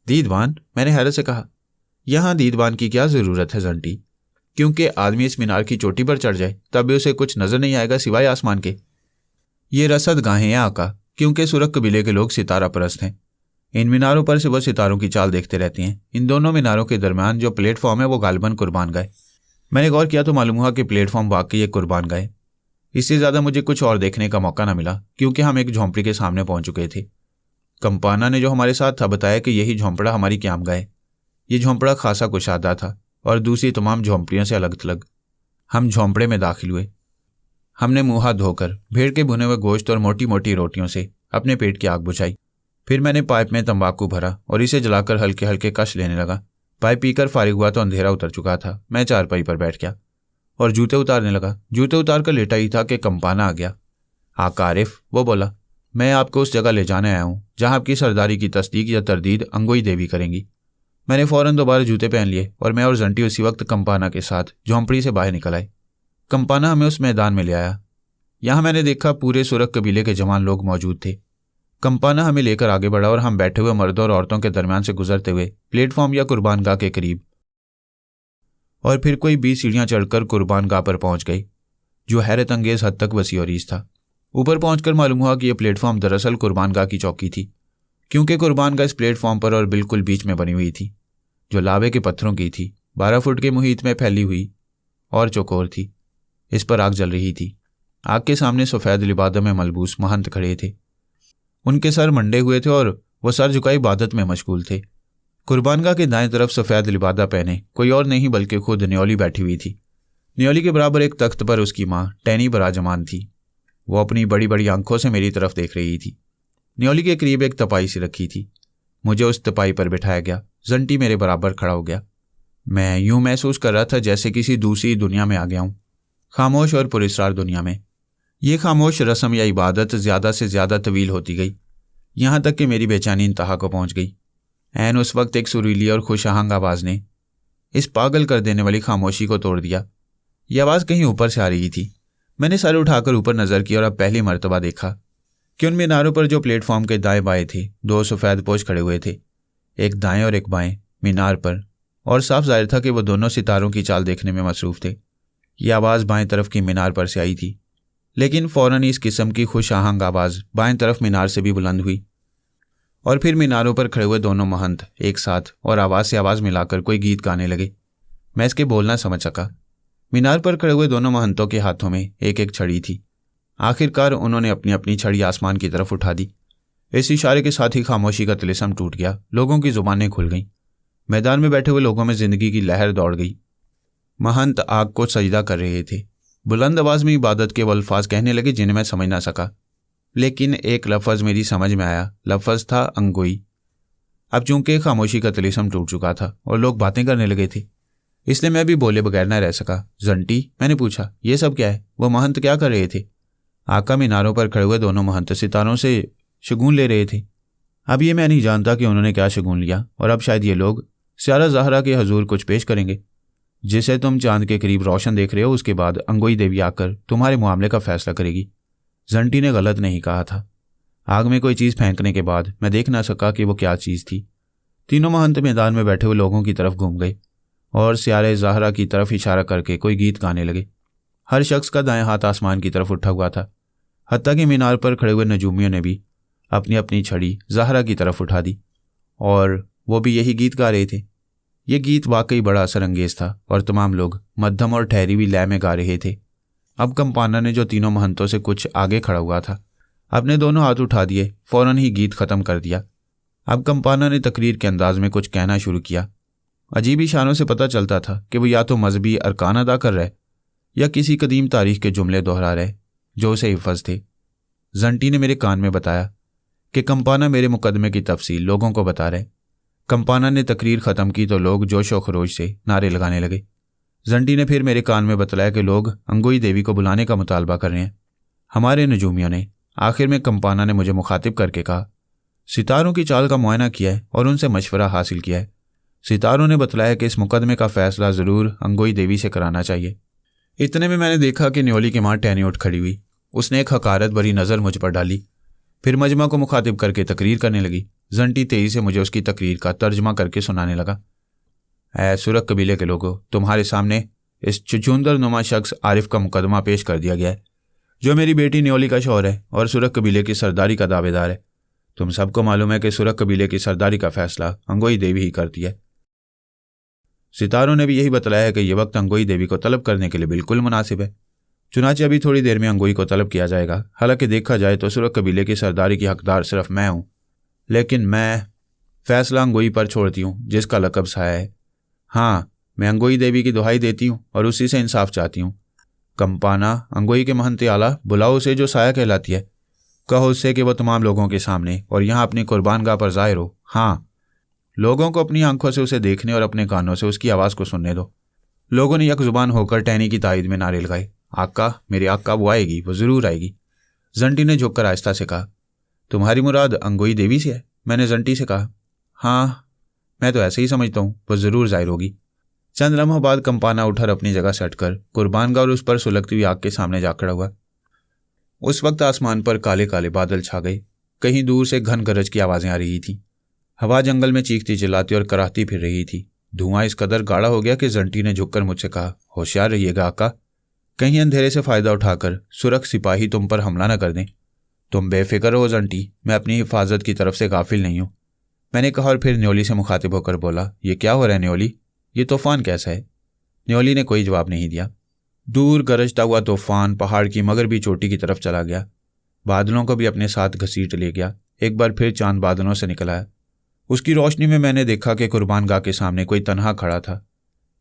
दीदबान? मैंने हैरत से कहा। यहाँ दीदबान की क्या ज़रूरत है जंटी? क्योंकि आदमी इस मीनार की चोटी पर चढ़ जाए तब भी उसे कुछ नजर नहीं आएगा सिवाय आसमान के। ये रसद गाहें हैं आका, क्योंकि सुरख कबीले के लोग सितारा परस्त हैं। इन मीनारों पर से वह सितारों की चाल देखते रहते हैं। इन दोनों मीनारों के दरमियान जो प्लेटफॉर्म है वो गालिबन कुर्बान गाय। मैंने गौर किया तो मालूम हुआ कि प्लेटफॉर्म वाकई एक कुर्बान गाय। इससे ज़्यादा मुझे कुछ और देखने का मौका न मिला, क्योंकि हम एक झोंपड़ी के सामने पहुंच चुके थे। कंपाना ने जो हमारे साथ था बताया कि यही झोंपड़ा हमारी क्यामगाह है। ये झोंपड़ा खासा कुशादा था और दूसरी तमाम झोंपड़ियों से अलग थलग। हम झोंपड़े में दाखिल हुए। हमने मुँह हाथ धोकर भेड़ के भुने हुए गोश्त और मोटी मोटी रोटियों से अपने पेट की आग बुझाई। फिर मैंने पाइप में तंबाकू भरा और इसे जलाकर हल्के हल्के कश लेने लगा। पाइप पीकर फारिग हुआ तो अंधेरा उतर चुका था। मैं चारपाई पर बैठ गया और जूते उतारने लगा। जूते उतार कर लेटा ही था कि कंपाना आ गया। आका आरिफ, वो बोला, मैं आपको उस जगह ले जाने आया हूँ जहाँ आपकी सरदारी की तस्दीक या तरदीद अंगोई देवी करेंगी। मैंने फ़ौरन दोबारा जूते पहन लिए और मैं और जंटी उसी वक्त कंपाना के साथ झोंपड़ी से बाहर निकल आए। कंपाना हमें उस मैदान में ले आया। यहाँ मैंने देखा पूरे सुरख कबीले के जवान लोग मौजूद थे। कंपाना हमें लेकर आगे बढ़ा और हम बैठे हुए मर्दों और औरतों के दरमियान से गुजरते हुए प्लेटफॉर्म या कुर्बानगाह के करीब और फिर कोई 20 सीढ़ियां चढ़कर कुर्बानगाह पर पहुंच गई, जो हैरत अंगेज हद तक वसी और रीस था। ऊपर पहुंचकर मालूम हुआ कि यह प्लेटफॉर्म दरअसल कुर्बानगाह की चौकी थी, क्योंकि कुर्बानगाह इस प्लेटफॉर्म पर और बिल्कुल बीच में बनी हुई थी, जो लावे के पत्थरों की थी, 12 फुट के मुहित में फैली हुई और चौकोर थी। इस पर आग जल रही थी। आग के सामने सफ़ेद लिबादों में मलबूस महंत खड़े थे। उनके सर मंडे हुए थे और वह सर झुकाई इबादत में मशगूल थे। कुर्बानगाह के दाएं तरफ सफ़ेद लिबादा पहने कोई और नहीं बल्कि खुद न्योली बैठी हुई थी। न्योली के बराबर एक तख्त पर उसकी माँ टैनी बराजमान थी। वो अपनी बड़ी बड़ी आंखों से मेरी तरफ देख रही थी। न्योली के करीब एक तपाई सी रखी थी। मुझे उस तपाई पर बिठाया गया। जंटी मेरे बराबर खड़ा हो गया। मैं यूं महसूस कर रहा था जैसे किसी दूसरी दुनिया में आ गया हूँ, खामोश और पुरस्कार दुनिया में। ये खामोश रस्म या इबादत ज़्यादा से ज़्यादा तवील होती गई, यहाँ तक कि मेरी बेचैनी इंतहा को पहुँच गई। ऐन उस वक्त एक सुरीली और खुशहांग आवाज़ ने इस पागल कर देने वाली खामोशी को तोड़ दिया। यह आवाज़ कहीं ऊपर से आ रही थी। मैंने सर उठाकर ऊपर नज़र की और अब पहली मर्तबा देखा कि उन मीनारों पर जो प्लेटफॉर्म के दाएं बाएं थे, 2 सफ़ेद पोश खड़े हुए थे, एक दाएं और एक बाएं मीनार पर, और साफ जाहिर था कि वो दोनों सितारों की चाल देखने में मसरूफ़ थे। यह आवाज़ बाएं तरफ की मीनार पर से आई थी, लेकिन फ़ौरन इस किस्म की खुशहांग आवाज़ बाएं तरफ मीनार से भी बुलंद हुई और फिर मीनारों पर खड़े हुए दोनों महंत एक साथ और आवाज़ से आवाज़ मिलाकर कोई गीत गाने लगे। मैं इसके बोलना समझ सका। मीनार पर खड़े हुए दोनों महंतों के हाथों में एक एक छड़ी थी। आखिरकार उन्होंने अपनी अपनी छड़ी आसमान की तरफ उठा दी। इस इशारे के साथ ही खामोशी का तिलिस्म टूट गया। लोगों की जुबानें खुल गईं। मैदान में बैठे हुए लोगों में जिंदगी की लहर दौड़ गई। महंत आग को सजदा कर रहे थे। बुलंद आवाज़ में इबादत के वो अल्फाज कहने लगे जिन्हें मैं समझ ना सका, लेकिन एक लफ्ज़ मेरी समझ में आया। लफ्ज़ था अंगोई। अब चूंकि खामोशी का तिलिस्म टूट चुका था और लोग बातें करने लगे थे, इसलिए मैं भी बोले बगैर न रह सका। जंटी, मैंने पूछा, ये सब क्या है? वो महंत क्या कर रहे थे? आका मीनारों पर खड़े हुए दोनों महंत सितारों से शगुन ले रहे थे। अब ये मैं नहीं जानता कि उन्होंने क्या शगुन लिया, और अब शायद ये लोग स्यारा ज़हरा के हजूर कुछ पेश करेंगे। जिसे तुम चांद के करीब रोशन देख रहे हो, उसके बाद अंगोई देवी आकर तुम्हारे मामले का फैसला करेगी। जंटी ने गलत नहीं कहा था। आग में कोई चीज़ फेंकने के बाद मैं देख ना सका कि वो क्या चीज़ थी। तीनों महंत मैदान में बैठे हुए लोगों की तरफ घूम गए और स्यारे ज़हरा की तरफ इशारा करके कोई गीत गाने लगे। हर शख्स का दाएं हाथ आसमान की तरफ उठा हुआ था। हत्ता कि मीनार पर खड़े हुए नजूमियों ने भी अपनी अपनी छड़ी ज़हरा की तरफ उठा दी और वो भी यही गीत गा रहे थे। ये गीत वाकई बड़ा असर अंगेज था और तमाम लोग मध्यम और ठहरी हुई लय में गा रहे थे। अब कंपाना ने, जो तीनों महंतों से कुछ आगे खड़ा हुआ था, अपने दोनों हाथ उठा दिए, फौरन ही गीत ख़त्म कर दिया। अब कंपाना ने तकरीर के अंदाज में कुछ कहना शुरू किया। अजीब इशारों से पता चलता था कि वो या तो मजहबी अरकान अदा कर रहे या किसी कदीम तारीख के जुमले दोहरा रहे जो उसे हिफ्ज़ थे। जंटी ने मेरे कान में बताया कि कंपाना मेरे मुकदमे की तफसील लोगों को बता रहे। कंपाना ने तकरीर ख़त्म की तो लोग जोश व खरोश से नारे लगाने लगे। जंटी ने फिर मेरे कान में बतलाया कि लोग अंगोई देवी को बुलाने का मुतालबा कर रहे हैं। हमारे नजूमियों ने, आखिर में कंपाना ने मुझे मुखातिब करके कहा, सितारों की चाल का मुआयना किया है और उनसे मशवरा हासिल किया है। सितारों ने बतलाया कि इस मुकदमे का फैसला ज़रूर अंगोई देवी से कराना चाहिए। इतने में मैंने देखा कि न्योली की माँ टैनी उठ खड़ी हुई। उसने एक हकारत भरी नज़र मुझ पर डाली, फिर मजमा को मुखातिब करके तकरीर करने लगी। जंटी तेजी से मुझे उसकी तकरीर का तर्जमा करके सुनाने लगा। ऐ सुरख कबीले के लोगों, तुम्हारे सामने इस चुचुंदर नुमा शख्स आरिफ का मुकदमा पेश कर दिया गया है, जो मेरी बेटी न्योली का शौहर है और सुरख कबीले की सरदारी का दावेदार है। तुम सबको मालूम है कि सुरख कबीले की सरदारी का फैसला अंगोई देवी ही करती है। सितारों ने भी यही बतलाया है कि यह वक्त अंगोई देवी को तलब करने के लिए बिल्कुल मुनासिब है। चुनाचे अभी थोड़ी देर में अंगोई को तलब किया जाएगा। हालांकि देखा जाए तो सुरख कबीले की सरदारी की हकदार सिर्फ मैं हूँ, लेकिन मैं फैसला अंगोई पर छोड़ती हूँ जिसका लकब साया है। हाँ, मैं अंगोई देवी की दुहाई देती हूँ और उसी से इंसाफ चाहती हूँ। कंपाना, अंगोई के महंत आला, बुलाओ उसे जो साया कहलाती है। कहो उससे कि वह तमाम लोगों के सामने और यहाँ अपनी कुर्बानगाह पर ज़ाहिर हो। हाँ, लोगों को अपनी आंखों से उसे देखने और अपने कानों से उसकी आवाज़ को सुनने दो। लोगों ने यकजुबान होकर टैनी की तायद में नारे लगाए। आका, मेरे आका, वो आएगी, वो ज़रूर आएगी। जंटी ने झुककर आहिस्ता से कहा, तुम्हारी मुराद अंगोई देवी से है? मैंने जंटी से कहा, हाँ, मैं तो ऐसे ही समझता हूँ, वो ज़रूर ज़ाहिर होगी। चंद लम्हों बाद कंपाना उठकर अपनी जगह से हटकर कुर्बानगाह और उस पर सुलगती हुई आग के सामने जा खड़ा हुआ। उस वक्त आसमान पर काले काले बादल छा गए। कहीं दूर से घन गरज की आवाज़ें आ रही थीं। हवा जंगल में चीखती चिल्लाती और कराहती फिर रही थी। धुआं इस कदर गाढ़ा हो गया कि जंटी ने झुककर मुझसे कहा, होशियार रहिएगा आका, कहीं अंधेरे से फ़ायदा उठाकर सुरख सिपाही तुम पर हमला न कर दें। तुम बेफिक्र हो जंटी, मैं अपनी हिफाजत की तरफ से गाफिल नहीं हूँ, मैंने कहा और फिर न्योली से मुखातिब होकर बोला, ये क्या हो रहा है न्योली, ये तूफान कैसा है? न्योली ने कोई जवाब नहीं दिया। दूर गरजता हुआ तूफान पहाड़ की मगरबी चोटी की तरफ चला गया, बादलों को भी अपने साथ घसीट ले गया। एक बार फिर चांद बादलों से निकल आया। उसकी रोशनी में मैंने देखा कि कुर्बान गाह के सामने कोई तन्हा खड़ा था।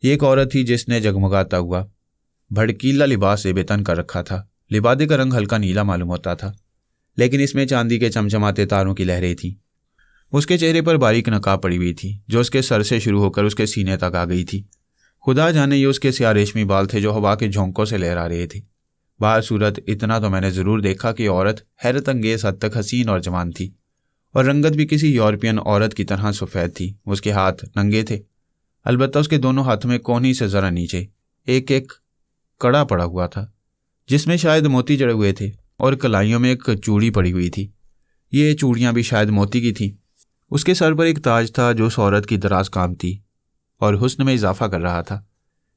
ये एक औरत थी जिसने जगमगाता हुआ भड़कीला लिबास बेतन कर रखा था। लिबादे का रंग हल्का नीला मालूम होता था, लेकिन इसमें चांदी के चमचमाते तारों की लहरें थीं। उसके चेहरे पर बारीक नकाब पड़ी हुई थी जो उसके सर से शुरू होकर उसके सीने तक आ गई थी। खुदा जाने ये उसके स्याह रेशमी बाल थे जो हवा के झोंकों से लहरा रहे थे। बाहर सूरत इतना तो मैंने ज़रूर देखा कि औरत हैरत अंगेज हद तक हसीन और जवान थी, और रंगत भी किसी यूरोपियन औरत की तरह सफ़ेद थी। उसके हाथ नंगे थे, अलबत्ता उसके दोनों हाथों में कोहनी से ज़रा नीचे एक एक कड़ा पड़ा हुआ था जिसमें शायद मोती जड़े हुए थे, और कलाइयों में एक चूड़ी पड़ी हुई थी। ये चूड़ियाँ भी शायद मोती की थीं। उसके सर पर एक ताज था जो उस औरत की दराज काम थी और हुस्न में इजाफा कर रहा था।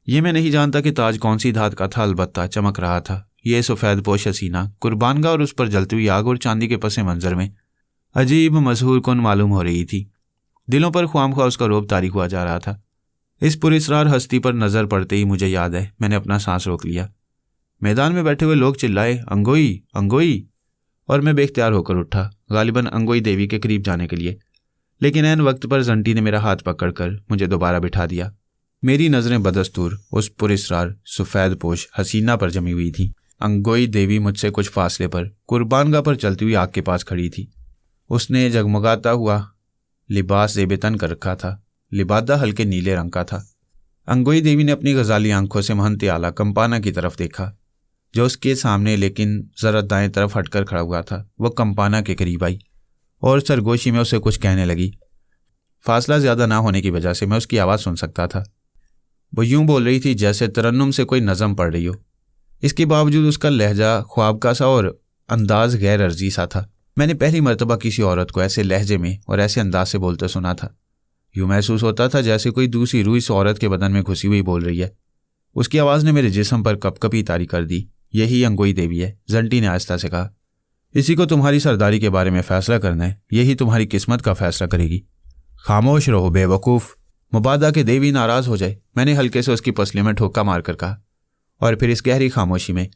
ये मैं नहीं जानता कि ताज कौन सी धात का था, अलबत्ता चमक रहा था। ये सफ़ेद पोश हसीना कुर्बानगा और उस पर जलती हुई आग और चांदी के पसे मंजर में अजीब मशहूर कौन मालूम हो रही थी। दिलों पर ख्वामख्वाह उसका रोब तारीख हुआ जा रहा था। इस पुरस्रार हस्ती पर नज़र पड़ते ही मुझे याद है मैंने अपना सांस रोक लिया। मैदान में बैठे हुए लोग चिल्लाए, अंगोई अंगोई, और मैं बेख्तियार होकर उठा, गालिबन अंगोई देवी के करीब जाने के लिए। लेकिन ऐन वक्त पर जंटी ने मेरा हाथ पकड़कर मुझे दोबारा बिठा दिया। मेरी नज़रें बदस्तूर उस पुरस्रार सफ़ेद पोश हसीना पर जमी हुई थी। अंगोई देवी मुझसे कुछ फासले पर कुर्बानगाह पर चलती हुई आग के पास खड़ी थी। उसने जगमगाता हुआ लिबास ज़ेबेतन कर रखा था। लिबादा हल्के नीले रंग का था। अंगोई देवी ने अपनी गजाली आंखों से महंत आला कंपाना की तरफ देखा जो उसके सामने लेकिन ज़रा दाएं तरफ हटकर खड़ा हुआ था। वह कंपाना के करीब आई और सरगोशी में उसे कुछ कहने लगी। फासला ज़्यादा ना होने की वजह से मैं उसकी आवाज़ सुन सकता था। वो यूं बोल रही थी जैसे तरन्नुम से कोई नज़म पढ़ रही हो। इसके बावजूद उसका लहजा ख्वाब का सा और अंदाज गैर अर्जी सा था। मैंने पहली मर्तबा किसी औरत को ऐसे लहजे में और ऐसे अंदाज से बोलते सुना था। यूं महसूस होता था जैसे कोई दूसरी रूह इस औरत के बदन में घुसी हुई बोल रही है। उसकी आवाज़ ने मेरे जिस्म पर कपकपी तारी कर दी। यही अंगोई देवी है, जंटी ने आहिस्ता से कहा। इसी को तुम्हारी सरदारी के बारे में फैसला करना है, यही तुम्हारी किस्मत का फैसला करेगी। खामोश रहो बेवकूफ़, मुबादा के देवी नाराज़ हो जाए, मैंने हल्के से उसकी पसली में ठोका मारकर कहा। और फिर इस गहरी खामोशी में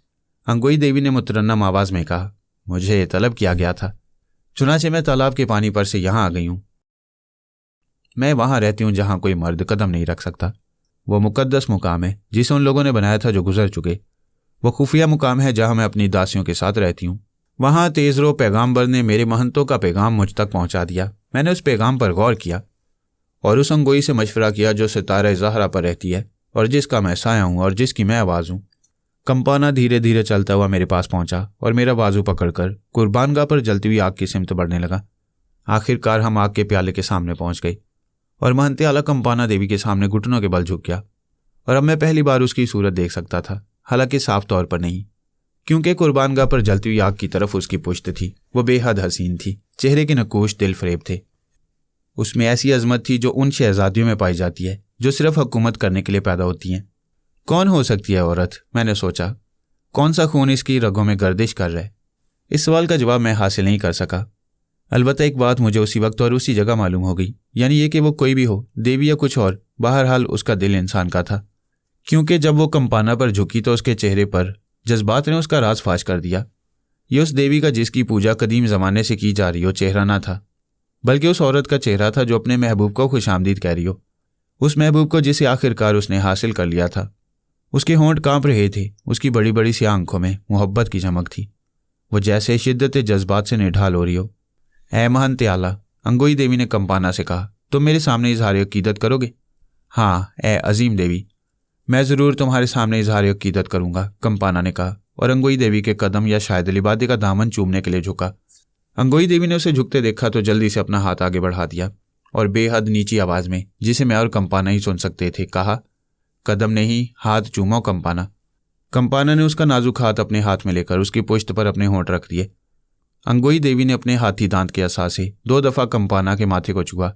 अंगोई देवी ने मुतरन्नम आवाज़ में कहा, मुझे तलब किया गया था, चुनाचे मैं तालाब के पानी पर से यहाँ आ गई हूँ। मैं वहाँ रहती हूँ जहाँ कोई मर्द कदम नहीं रख सकता। वो मुकद्दस मुकाम है जिसे उन लोगों ने बनाया था जो गुजर चुके। वो खुफिया मुकाम है जहाँ मैं अपनी दासियों के साथ रहती हूँ। वहाँ तेज़रो पैगाम्बर ने मेरे महंतों का पैगाम मुझ तक पहुँचा दिया। मैंने उस पैगाम पर गौर किया और उस अंगोई से मशवरा किया जो सितारा ज़हरा पर रहती है और जिसका मैं साया हूँ और जिसकी मैं आवाज़ हूँ। कंपाना धीरे धीरे चलता हुआ मेरे पास पहुँचा और मेरा बाजू पकड़कर कुर्बानगाह पर जलती हुई आग की सिमत बढ़ने लगा। आखिरकार हम आग के प्याले के सामने पहुँच गए और महंत आला कंपाना देवी के सामने घुटनों के बल झुक गया। और अब मैं पहली बार उसकी सूरत देख सकता था, हालांकि साफ तौर पर नहीं, क्योंकि कुर्बानगाह पर जलती हुई आग की तरफ उसकी पुश्त थी। वो बेहद हसीन थी, चेहरे के नकूश दिल फरेब थे। उसमें ऐसी अजमत थी जो उन शहजादियों में पाई जाती है जो सिर्फ हुकूमत करने के लिए पैदा होती हैं। कौन हो सकती है औरत, मैंने सोचा। कौन सा खून इसकी रगों में गर्दिश कर रहा है? इस सवाल का जवाब मैं हासिल नहीं कर सका। अलबत्ता एक बात मुझे उसी वक्त और उसी जगह मालूम हो गई, यानी ये कि वो कोई भी हो, देवी या कुछ और, बहरहाल उसका दिल इंसान का था। क्योंकि जब वो कंपाना पर झुकी तो उसके चेहरे पर जज्बात ने उसका राज फाश कर दिया। ये उस देवी का जिसकी पूजा कदीम ज़माने से की जा रही हो चेहरा ना था, बल्कि उस औरत का चेहरा था जो अपने महबूब को खुशामदीद कह रही हो। उस महबूब को जिसे आखिरकार उसने हासिल कर लिया था। उसके होंठ कांप रहे थे, उसकी बड़ी बड़ी सी आंखों में मोहब्बत की चमक थी। वो जैसे शिद्दत जज्बात से निढाल हो रही हो। ऐ महंत आला, अंगोई देवी ने कंपाना से कहा, तुम मेरे सामने इजहार अकीदत करोगे? हाँ ए अजीम देवी, मैं ज़रूर तुम्हारे सामने इजहार अकीदत करूँगा, कंपाना ने कहा और अंगोई देवी के कदम या शायद लिबादे का दामन चूमने के लिए झुका। अंगोई देवी ने उसे झुकते देखा तो जल्दी से अपना हाथ आगे बढ़ा दिया और बेहद नीची आवाज़ में, जिसे मैं और कंपाना ही सुन सकते थे, कहा, कदम नहीं, हाथ चूमो कंपाना। कंपाना ने उसका नाजुक हाथ अपने हाथ में लेकर उसकी पुश्त पर अपने होंठ रख दिए अंगोई देवी ने अपने हाथी दांत के असा से 2 दफ़ा कंपाना के माथे को छुआ।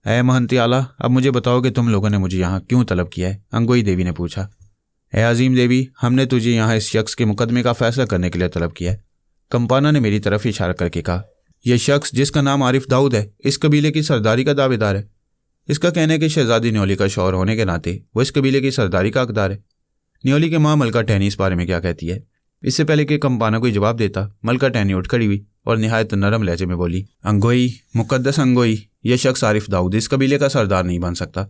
ऐ महंती आला, अब मुझे बताओ कि तुम लोगों ने मुझे यहाँ क्यों तलब किया है? अंगोई देवी ने पूछा। ऐ अजीम देवी, हमने तुझे यहाँ इस शख्स के मुकदमे का फैसला करने के लिए तलब किया है। कंपाना ने मेरी तरफ इशारा करके कहा। यह शख्स जिसका नाम आरिफ दाऊद है, इस कबीले की सरदारी का दावेदार है। इसका कहना है कि शहजादी न्योली का शौहर होने के नाते वो इस कबीले की सरदारी का हकदार है। न्योली की माँ मलका टैनी इस बारे में क्या कहती है? इससे पहले कि कंपाना कोई जवाब देता, मलका टैनी उठ खड़ी हुई और निहायत नरम लहजे में बोली, अंगोई, मुकद्दस अंगोई, यह शख्स आरिफ दाऊद इस कबीले का सरदार नहीं बन सकता,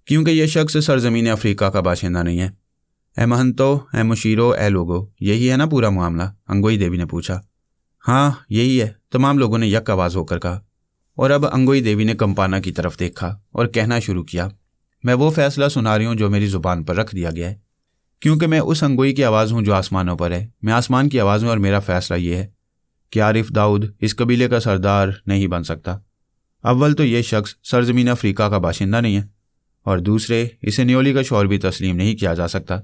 क्योंकि यह शख्स सरजमीन अफ्रीका का बाशिंदा नहीं है। ए महंतो, ए मुशीरो, ए लोगो, यही है ना पूरा मामला? अंगोई देवी ने पूछा। हाँ, यही है, तमाम लोगों ने यक आवाज़ होकर कहा। और अब अंगोई देवी ने कंपाना की तरफ देखा और कहना शुरू किया, मैं वो फैसला सुना रही हूँ जो मेरी ज़ुबान पर रख दिया गया है, क्योंकि मैं उस अंगोई की आवाज़ हूँ जो आसमानों पर है। मैं आसमान की आवाज़ हूँ और मेरा फैसला ये है कि आरिफ दाऊद इस कबीले का सरदार नहीं बन सकता। अव्वल तो ये शख्स सरजमीन अफ्रीका का बाशिंदा नहीं है, और दूसरे, इसे न्योली का शौहर भी तस्लीम नहीं किया जा सकता,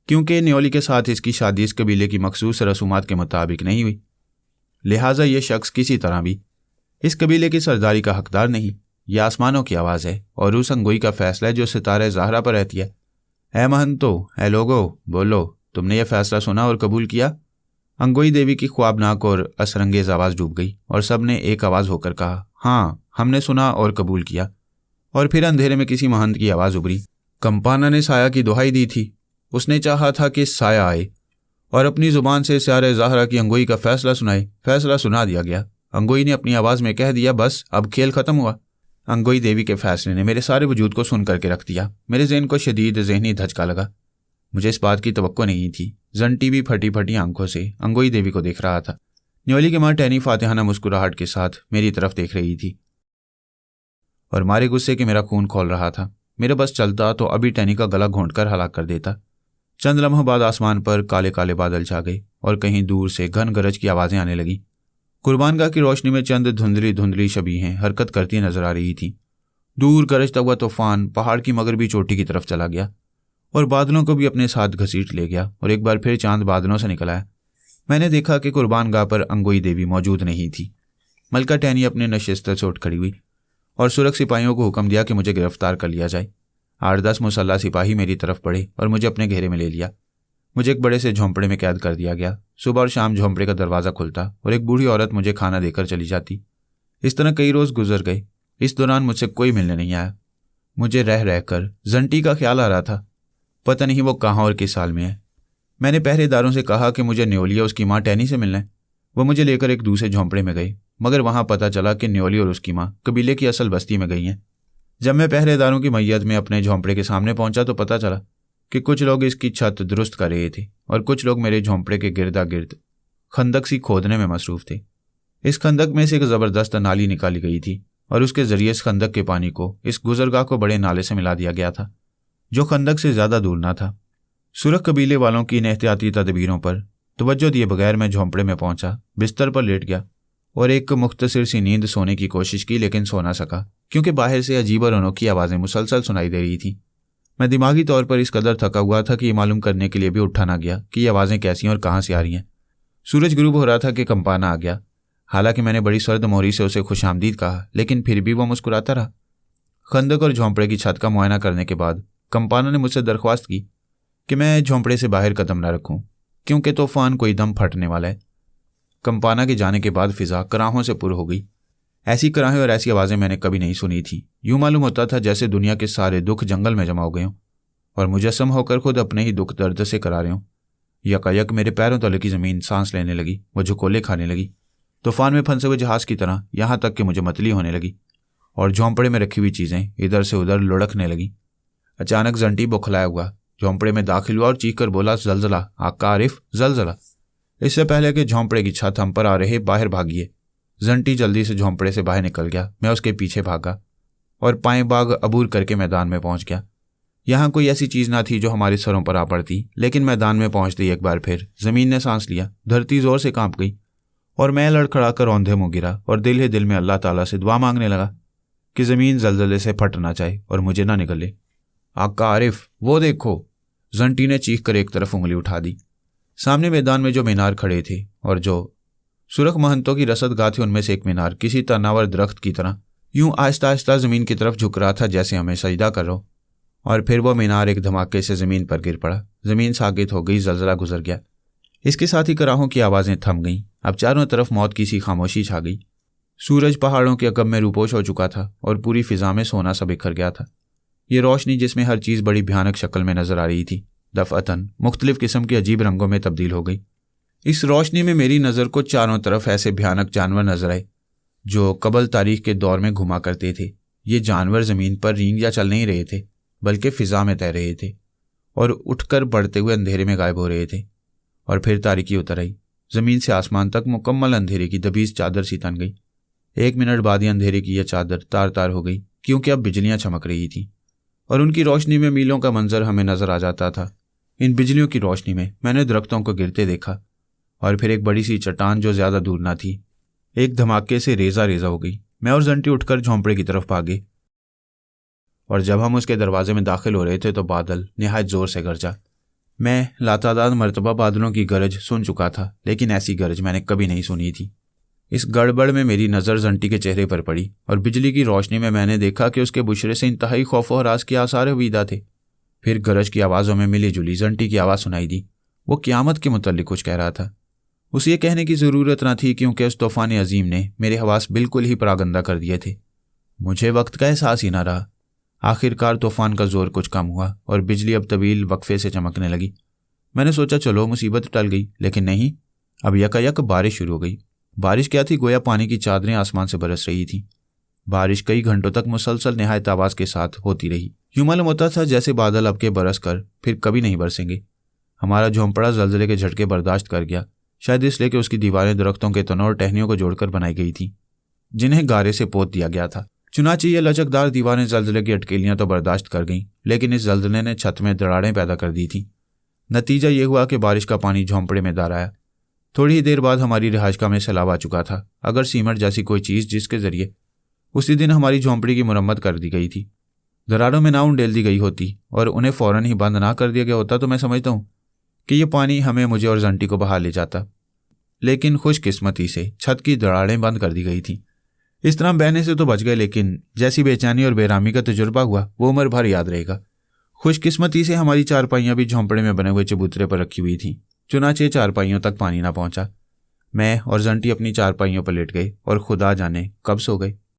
क्योंकि न्योली के साथ इसकी शादी इस कबीले की मखसूस रसूमात के मुताबिक नहीं हुई। लिहाजा ये शख्स किसी तरह भी इस कबीले की सरदारी का हकदार नहीं। यह आसमानों की आवाज़ है और उस अंगोई का फैसला है जो सितारे ज़हरा पर रहती है। ऐ महंतो, ऐ लोगो, बोलो, तुमने यह फैसला सुना और कबूल किया? अंगोई देवी की ख्वाबनाक और असरंगेज आवाज़ डूब गई और सब ने एक आवाज़ होकर कहा, हाँ, हमने सुना और कबूल किया। और फिर अंधेरे में किसी महंत की आवाज़ उभरी। कंपाना ने साया की दुहाई दी थी। उसने चाहा था कि साया आए और अपनी ज़ुबान से सितारे ज़हरा की अंगोई का फैसला सुनाए। फैसला सुना दिया गया। अंगोई ने अपनी आवाज़ में कह दिया, बस अब खेल ख़त्म हुआ। अंगोई देवी के फैसले ने मेरे सारे वजूद को सुन करके रख दिया। मेरे ज़हन को शदीद ज़हनी धचका लगा। मुझे इस बात की तवक्को नहीं थी। जंटी भी फटी फटी आंखों से अंगोई देवी को देख रहा था। न्योली की माँ टैनी फातिहाना मुस्कुराहट के साथ मेरी तरफ देख रही थी और मारे गुस्से के मेरा खून खौल रहा था। मेरे बस चलता तो अभी टैनी का गला घोंटकर हलाक कर देता। चंद लम्हों बाद आसमान पर काले काले बादल छा गए और कहीं दूर से घन गरज की आवाज़ें आने लगी। कुर्बानगाह की रोशनी में चंद धुंधली धुंधली शबीहें हरकत करती नजर आ रही थीं। दूर गरजता हुआ तूफान पहाड़ की मगरबी चोटी की तरफ चला गया और बादलों को भी अपने साथ घसीट ले गया और एक बार फिर चांद बादलों से निकल आया। मैंने देखा कि कुर्बानगाह पर अंगोई देवी मौजूद नहीं थी। मलका टैनी अपने नशिस्त से उठ खड़ी हुई और सुरख सिपाहियों को हुक्म दिया कि मुझे गिरफ्तार कर लिया जाए। 8-10 मुसल्ला सिपाही मेरी तरफ बढ़े और मुझे अपने घेरे में ले लिया। मुझे एक बड़े से झोंपड़े में कैद कर दिया गया। सुबह और शाम झोंपड़े का दरवाज़ा खुलता और एक बूढ़ी औरत मुझे खाना देकर चली जाती। इस तरह कई रोज़ गुजर गए। इस दौरान मुझसे कोई मिलने नहीं आया। मुझे रह रहकर जंटी का ख्याल आ रहा था। पता नहीं वो कहाँ और किस हाल में है। मैंने पहरेदारों से कहा कि मुझे न्योली और उसकी माँ टैनी से मिलना है। वो मुझे लेकर एक दूसरे झोंपड़े में गए, मगर वहाँ पता चला कि न्योली और उसकी माँ कबीले की असल बस्ती में गई हैं। जब मैं पहरेदारों की मैयत में अपने झोंपड़े के सामने पहुंचा तो पता चला कि कुछ लोग इसकी छत दुरुस्त कर रहे थे और कुछ लोग मेरे झोंपड़े के गिरदा गिर्द खंदक सी खोदने में मसरूफ थे। इस खंदक में से एक ज़बरदस्त नाली निकाली गई थी और उसके जरिए इस खंदक के पानी को इस गुजरगाह को बड़े नाले से मिला दिया गया था, जो खंदक से ज़्यादा दूर ना था। सुरख कबीले वालों की इन एहतियाती तदबीरों पर तवज्जो दिए बगैर मैं झोंपड़े में पहुंचा, बिस्तर पर लेट गया और एक मुख्तसर सी नींद सोने की कोशिश की, लेकिन सो ना सका क्योंकि बाहर से अजीब और अनोखी आवाज़ें मुसलसल सुनाई दे रही थीं। मैं दिमागी तौर पर इस कदर थका हुआ था कि ये मालूम करने के लिए भी उठा ना गया कि ये आवाज़ें कैसी हैं और कहाँ से आ रही हैं। सूरज गुरूब हो रहा था कि कंपाना आ गया। हालांकि मैंने बड़ी सर्द मोहरी से उसे खुशामदीद कहा, लेकिन फिर भी वो मुस्कुराता रहा। खंदक और झोंपड़े की छत का मुआयना करने के बाद कंपाना ने मुझसे दरख्वास्त की कि मैं झोंपड़े से बाहर कदम न रखूं, क्योंकि तूफान कोई दम फटने वाला है। कंपाना के जाने के बाद फिजा कराहों से पुर हो गई। ऐसी कराहें और ऐसी आवाज़ें मैंने कभी नहीं सुनी थी। यूं मालूम होता था जैसे दुनिया के सारे दुख जंगल में जमा हो गए हों और मुजस्सम होकर खुद अपने ही दुख दर्द से करा रहे हों। यकायक मेरे पैरों तले की ज़मीन सांस लेने लगी, वो झुकोले खाने लगी, तूफान में फंसे हुए जहाज़ की तरह, यहाँ तक कि मुझे मतली होने लगी और झोंपड़े में रखी हुई चीज़ें इधर से उधर लुढ़कने लगी। अचानक जंटी बौखलाया हुआ झोंपड़े में दाखिल हुआ और चीख कर बोला, जलजला आका आरिफ, जलजला। इससे पहले कि झोंपड़े की छत हम पर आ रहे, बाहर भागिए। जंटी जल्दी से झोंपड़े से बाहर निकल गया। मैं उसके पीछे भागा और पाएं बाग अबूर करके मैदान में पहुंच गया। यहाँ कोई ऐसी चीज़ ना थी जो हमारे सरों पर आ पड़ती, लेकिन मैदान में पहुंचते ही एक बार फिर ज़मीन ने सांस लिया, धरती ज़ोर से कांप गई और मैं लड़खड़ा कर औंधे मुँह गिरा और दिल ही दिल में अल्लाह ताला से दुआ मांगने लगा कि ज़मीन जलजले से फट ना जाए और मुझे ना निकले। आका आरिफ, वो देखो। जंटी ने चीख कर एक तरफ उंगली उठा दी। सामने मैदान में जो मीनार खड़े थे और जो सुरख महंतों की रसदगाह थी, उनमें से एक मीनार किसी तनावर दरख्त की तरह यूं आहिस्ता आहिस्ता जमीन की तरफ झुक रहा था जैसे हमें सजदा कर रहा हो। और फिर वो मीनार एक धमाके से जमीन पर गिर पड़ा। जमीन सागित हो गई, जलजला गुजर गया। इसके साथ ही कराहों की आवाज़ें थम गईं। अब चारों तरफ मौत की सी खामोशी छा गई। सूरज पहाड़ों के अकब में रूपोश हो चुका था और पूरी फिजा में सोना सा बिखर गया था। ये रोशनी जिसमें हर चीज़ बड़ी भयानक शक्ल में नजर आ रही थी, दफअतन मुख्तलिफ किस्म की अजीब रंगों में तब्दील हो गई। इस रोशनी में मेरी नज़र को चारों तरफ ऐसे भयानक जानवर नजर आए जो कबल तारीख के दौर में घुमा करते थे। ये जानवर ज़मीन पर रींग या चल नहीं रहे थे, बल्कि फ़िज़ा में तैर रहे थे और उठकर बढ़ते हुए अंधेरे में गायब हो रहे थे। और फिर तारीकी उतर आई। ज़मीन से आसमान तक मुकम्मल अंधेरे की दबीज चादर सी तन गई। 1 मिनट बाद ही अंधेरे की यह चादर तार तार हो गई, क्योंकि अब बिजलियां चमक रही थीं और उनकी रोशनी में मीलों का मंजर हमें नजर आ जाता था। इन बिजलियों की रोशनी में मैंने दरख्तों को गिरते देखा और फिर एक बड़ी सी चट्टान जो ज़्यादा दूर ना थी एक धमाके से रेजा रेजा हो गई। मैं और जंटी उठकर झोंपड़े की तरफ भागे और जब हम उसके दरवाजे में दाखिल हो रहे थे तो बादल निहायत जोर से गरजा। मैं लातादाद मरतबा बादलों की गरज सुन चुका था, लेकिन ऐसी गरज मैंने कभी नहीं सुनी थी। इस गड़बड़ में मेरी नज़र जंटी के चेहरे पर पड़ी और बिजली की रोशनी में मैंने देखा कि उसके बुशरे से इंतहाई खौफ और हरास के आसार हवीदा थे। फिर गरज की आवाज़ों में मिली जुली जंटी की आवाज़ सुनाई दी। वो क़यामत के मुतल्लिक कुछ कह रहा था। उसे ये कहने की ज़रूरत न थी, क्योंकि उस तूफ़ान अजीम ने मेरे हवास बिल्कुल ही परागंदा कर दिए थे। मुझे वक्त का एहसास ही न रहा। आखिरकार तूफ़ान का जोर कुछ कम हुआ और बिजली अब तवील वक्फे से चमकने लगी। मैंने सोचा चलो मुसीबत टल गई, लेकिन नहीं, अब यकायक बारिश शुरू हो गई। बारिश क्या थी, गोया पानी की चादरें आसमान से बरस रही थीं। बारिश कई घंटों तक मुसलसल निहायत आवाज़ के साथ होती रही। यूं मालूम होता था जैसे बादल अब के बरस कर फिर कभी नहीं बरसेंगे। हमारा झोंपड़ा जल्जले के झटके बर्दाश्त कर गया, शायद इसलिए कि उसकी दीवारें दरख्तों के तनों और टहनियों को जोड़कर बनाई गई थीं, जिन्हें गारे से पोत दिया गया था। चुनांचे ये लचकदार दीवारें जल्जले की अटकेलियां तो बर्दाश्त कर गईं, लेकिन इस जल्जले ने छत में दरारें पैदा कर दी थीं। नतीजा ये हुआ कि बारिश का पानी झोंपड़े में दार आया। थोड़ी ही देर बाद हमारी रिहाइशगाह में सैलाब आ चुका था। अगर सीमेंट जैसी कोई चीज़ जिसके जरिए उसी दिन हमारी झोंपड़ी की मुरम्मत कर दी गई थी दरारों में ना उंडेल दी गई होती और उन्हें फ़ौरन ही बंद ना कर दिया गया होता, तो मैं समझता हूँ कि ये पानी हमें, मुझे और जंटी को बहा ले जाता। लेकिन खुशकिस्मती से छत की दरारें बंद कर दी गई थीं। इस तरह बहने से तो बच गए, लेकिन जैसी बेचैनी और बेरामी का तजुर्बा हुआ वो उम्र भर याद रहेगा। खुशकिस्मती से हमारी चारपाइयाँ भी झोंपड़े में बने हुए चबूतरे पर रखी हुई थीं, चुनांचे चारपाइयों तक पानी ना पहुंचा। मैं और जंटी अपनी चारपाइयों पर लेट गए और खुदा जाने कब सो गए।